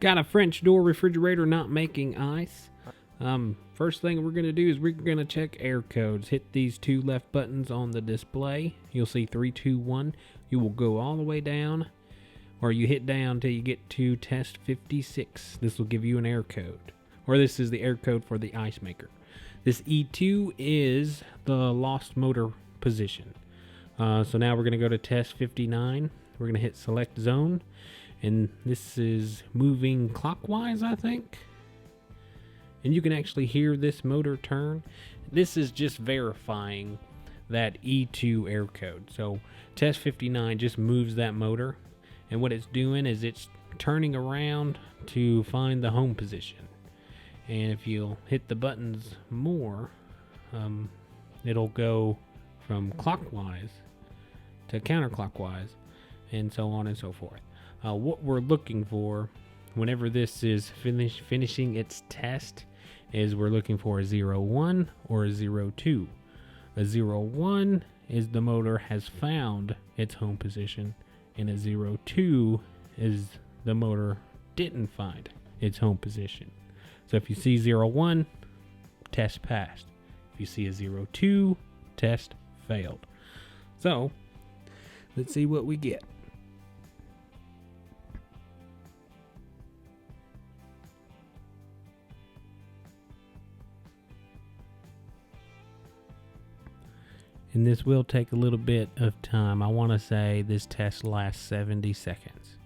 Got a French door refrigerator not making ice. First thing we're going to do is we're going to check air codes. Hit these two left buttons on the display. You'll see 321. You will go all the way down, or you hit down till you get to test 56. This will give you an air code, or this is the air code for the ice maker. This E2 is the lost motor position. So now we're going to go to test 59. We're going to hit select zone, and this is moving clockwise, I think. And you can actually hear this motor turn. This is just verifying that E2 air code. So test 59 just moves that motor, and what it's doing is it's turning around to find the home position. And if you'll hit the buttons more, it'll go from clockwise to counterclockwise, and so on and so forth. What we're looking for whenever this is finishing its test is we're looking for a 01 or a 02. A 01 is the motor has found its home position, and a 02 is the motor didn't find its home position. So if you see 01, test passed. If you see a 02, test failed. So let's see what we get. And this will take a little bit of time. I want to say this test lasts 70 seconds.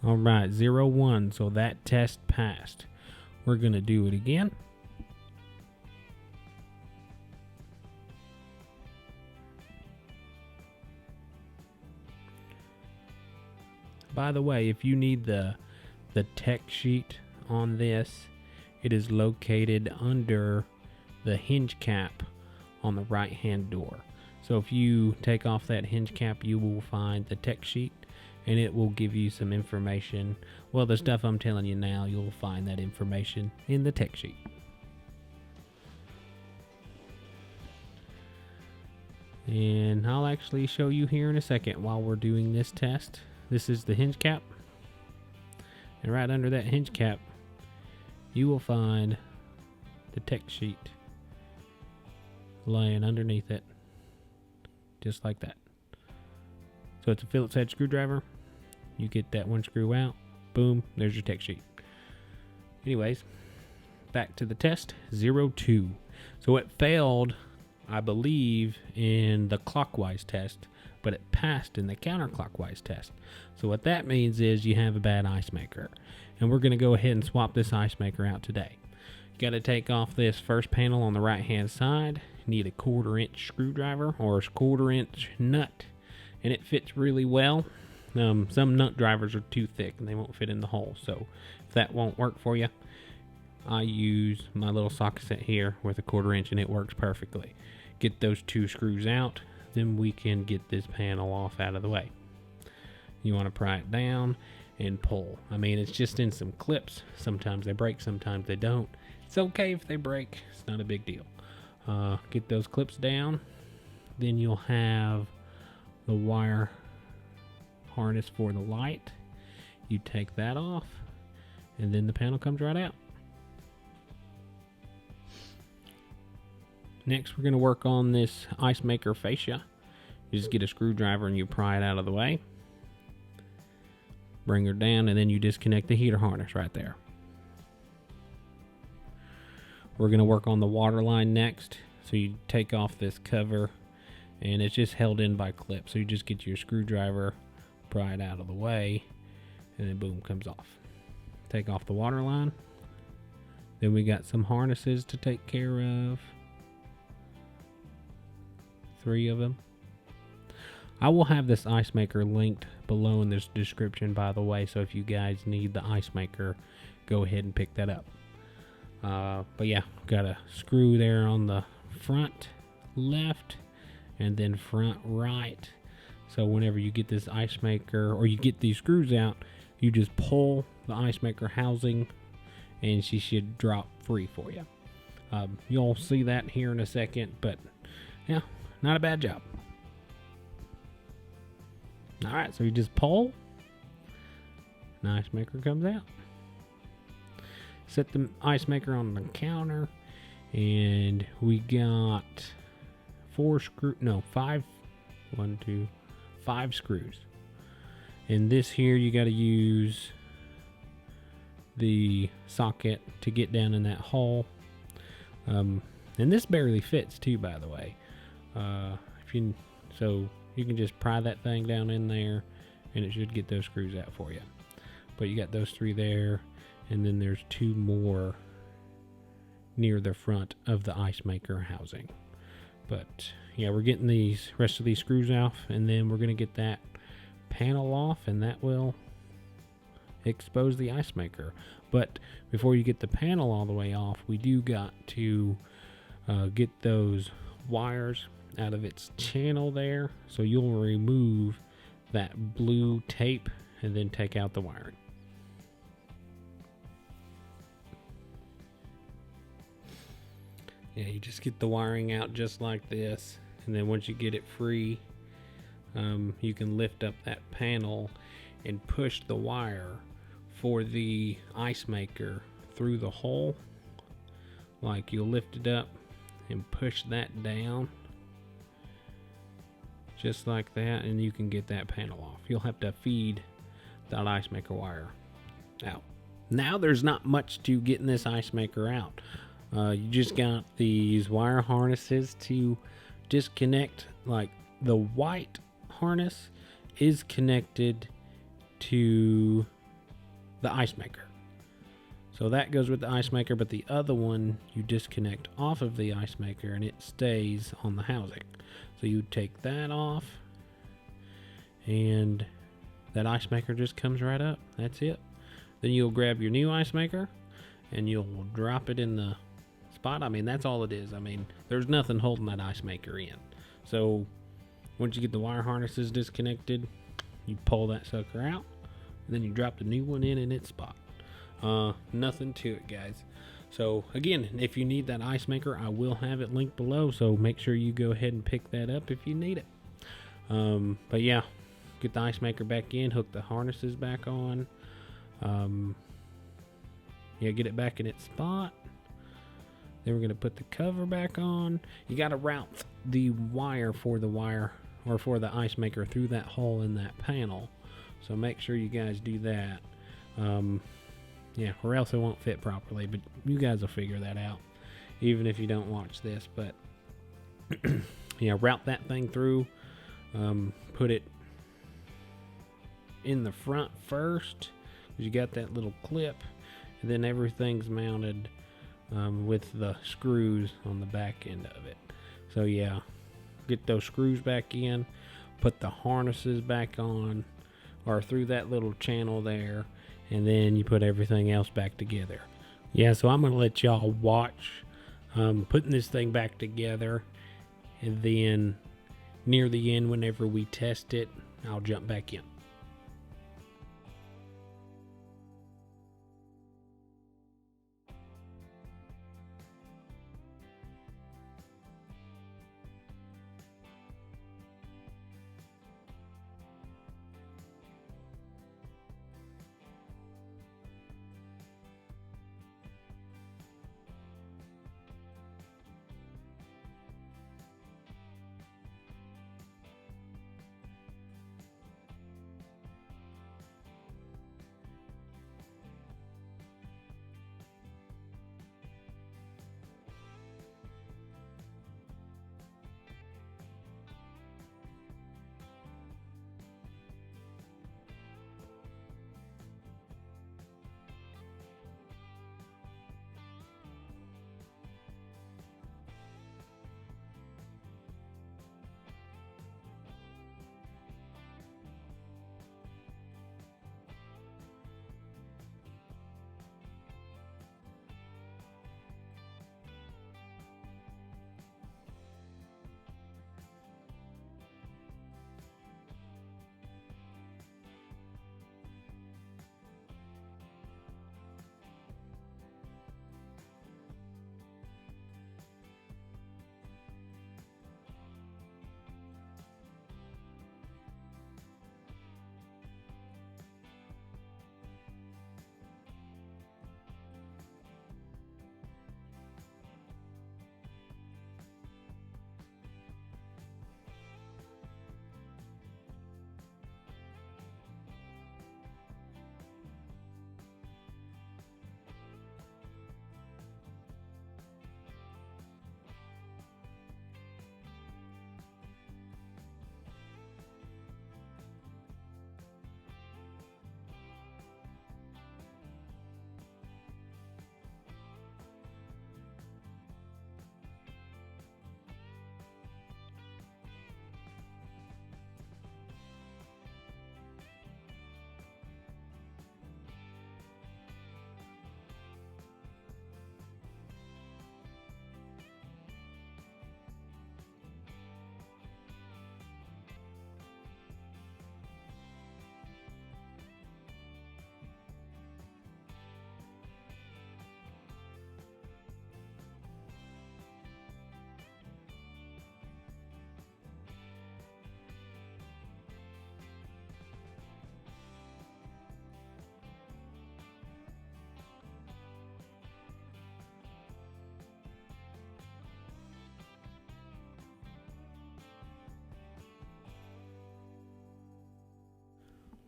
All right, 01. So that test passed. We're going to do it again. By the way, if you need the tech sheet on this, it is located under the hinge cap on the right hand door. So if you take off that hinge cap, you will find the tech sheet, and it will give you some information. Well, the stuff I'm telling you now, you'll find that information in the tech sheet. And I'll actually show you here in a second while we're doing this test. This is the hinge cap, and right under that hinge cap you will find the tech sheet laying underneath it, just like that. So it's a Phillips head screwdriver. You get that one screw out, boom, there's your tech sheet. Anyways, back to the test. 02. So it failed, I believe, in the clockwise test, but it passed in the counterclockwise test. So what that means is you have a bad ice maker. And we're going to go ahead and swap this ice maker out today. You got to take off this first panel on the right hand side. You need a 1/4 inch screwdriver or a 1/4 inch nut, and it fits really well. Some nut drivers are too thick and they won't fit in the hole. So if that won't work for you, I use my little socket set here with a 1/4 inch, and it works perfectly. Get those two screws out, then we can get this panel off out of the way. You want to pry it down and pull. I mean, it's just in some clips. Sometimes they break, sometimes they don't. It's okay if they break. It's not a big deal. Get those clips down. Then you'll have the wire harness for the light. You take that off, and then the panel comes right out. Next, we're going to work on this ice maker fascia. You just get a screwdriver and you pry it out of the way. Bring her down, and then you disconnect the heater harness right there. We're going to work on the water line next. So you take off this cover, and it's just held in by clips. So you just get your screwdriver, pry it out of the way, and then boom, comes off. Take off the water line. Then we got some harnesses to take care of. 3 of them. I will have this ice maker linked below in this description, by the way, so if you guys need the ice maker, go ahead and pick that up. But yeah, got a screw there on the front left and then front right. So whenever you get this ice maker, or you get these screws out, You just pull the ice maker housing and she should drop free for you. You'll see that here in a second, but yeah, not a bad job. Alright, so you just pull, the ice maker comes out. Set the ice maker on the counter, and we got 5 screws. And this here, you got to use the socket to get down in that hole. And this barely fits too, by the way. So you can just pry that thing down in there, and it should get those screws out for you. But you got those 3 there, and then there's 2 more near the front of the ice maker housing. But yeah, we're getting these rest of these screws off, and then we're gonna get that panel off, and that will expose the ice maker. But before you get the panel all the way off, we do got to get those wires out of its channel there. So you'll remove that blue tape and then take out the wiring. Yeah, you just get the wiring out just like this, and then once you get it free, you can lift up that panel and push the wire for the ice maker through the hole. Like, you'll lift it up and push that down just like that, and you can get that panel off. You'll have to feed that ice maker wire out. Now there's not much to getting this ice maker out. You just got these wire harnesses to disconnect. Like, the white harness is connected to the ice maker, so that goes with the ice maker, but the other one you disconnect off of the ice maker and it stays on the housing. So you take that off and that ice maker just comes right up. That's it. Then you'll grab your new ice maker and you'll drop it in the spot. I mean, that's all it is. I mean, there's nothing holding that ice maker in. So once you get the wire harnesses disconnected, you pull that sucker out, and then you drop the new one in its spot. Nothing to it, guys. So again, if you need that ice maker, I will have it linked below, so make sure you go ahead and pick that up if you need it. But yeah, get the ice maker back in, hook the harnesses back on. Yeah, get it back in its spot. Then we're going to put the cover back on. You got to route the wire for the ice maker through that hole in that panel. So make sure you guys do that. Yeah, or else it won't fit properly, but you guys will figure that out, even if you don't watch this. But yeah, route that thing through. Put it in the front first, because you got that little clip, and then everything's mounted with the screws on the back end of it. So yeah, get those screws back in, put the harnesses back on, or through that little channel there, and then you put everything else back together. Yeah, so I'm gonna let y'all watch putting this thing back together, and then near the end, whenever we test it, I'll jump back in.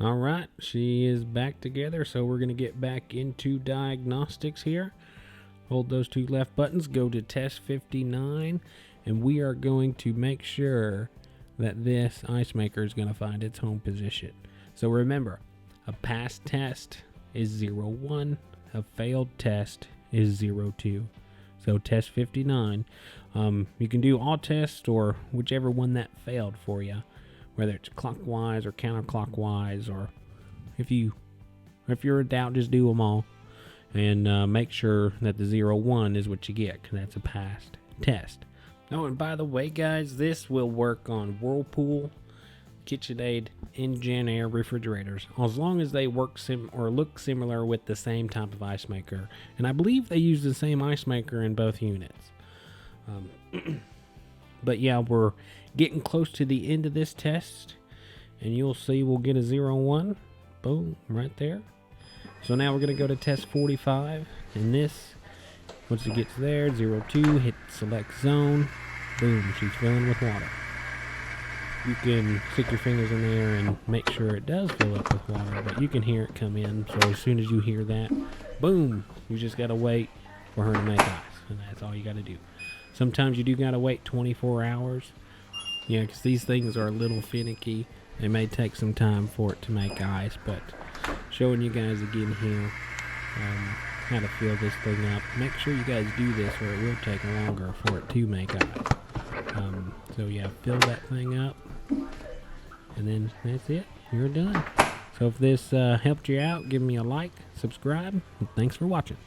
All right, she is back together, so we're going to get back into diagnostics here. Hold those two left buttons, go to test 59, and we are going to make sure that this ice maker is going to find its home position. So remember, a passed test is 0-1, a failed test is 0-2. So test 59, you can do all tests or whichever one that failed for you, whether it's clockwise or counterclockwise, or if you're in doubt, just do them all, and make sure that the 0-1 is what you get, because that's a passed test. Oh, and by the way, guys, this will work on Whirlpool, KitchenAid, InGen Air refrigerators, as long as they work or look similar with the same type of ice maker. And I believe they use the same ice maker in both units. But yeah, we're getting close to the end of this test, and you'll see we'll get a 0-1. Boom, right there. So now we're going to go to test 45, and this, once it gets there, 0-2, hit select zone. Boom, she's filling with water. You can stick your fingers in there and make sure it does fill up with water, but you can hear it come in. So as soon as you hear that, boom, you just got to wait for her to make ice, and that's all you got to do. Sometimes you do got to wait 24 hours. Yeah, because these things are a little finicky. They may take some time for it to make ice, but showing you guys again here how to fill this thing up. Make sure you guys do this, or it will take longer for it to make ice. So yeah, fill that thing up, and then that's it. You're done. So if this helped you out, give me a like, subscribe, and thanks for watching.